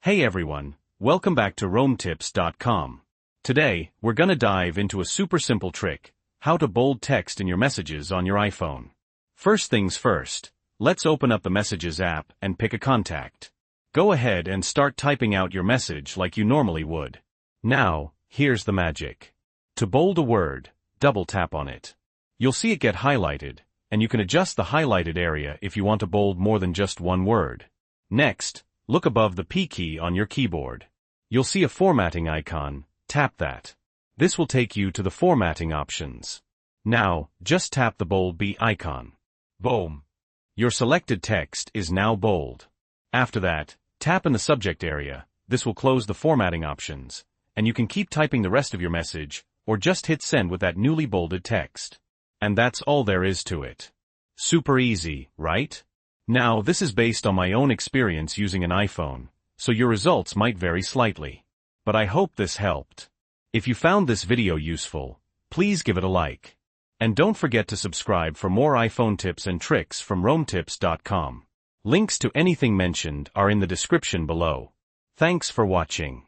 Hey everyone, welcome back to RoamTips.com. Today, we're gonna dive into a super simple trick, how to bold text in your messages on your iPhone. First things first, let's open up the Messages app and pick a contact. Go ahead and start typing out your message like you normally would. Now, here's the magic. To bold a word, double tap on it. You'll see it get highlighted, and you can adjust the highlighted area if you want to bold more than just one word. Next, look above the P key on your keyboard. You'll see a formatting icon, tap that. This will take you to the formatting options. Now, just tap the bold B icon. Boom! Your selected text is now bold. After that, tap in the subject area. This will close the formatting options, and you can keep typing the rest of your message, or just hit send with that newly bolded text. And that's all there is to it. Super easy, right? Now, this is based on my own experience using an iPhone, so your results might vary slightly. But I hope this helped. If you found this video useful, please give it a like. And don't forget to subscribe for more iPhone tips and tricks from RoamTips.com. Links to anything mentioned are in the description below. Thanks for watching.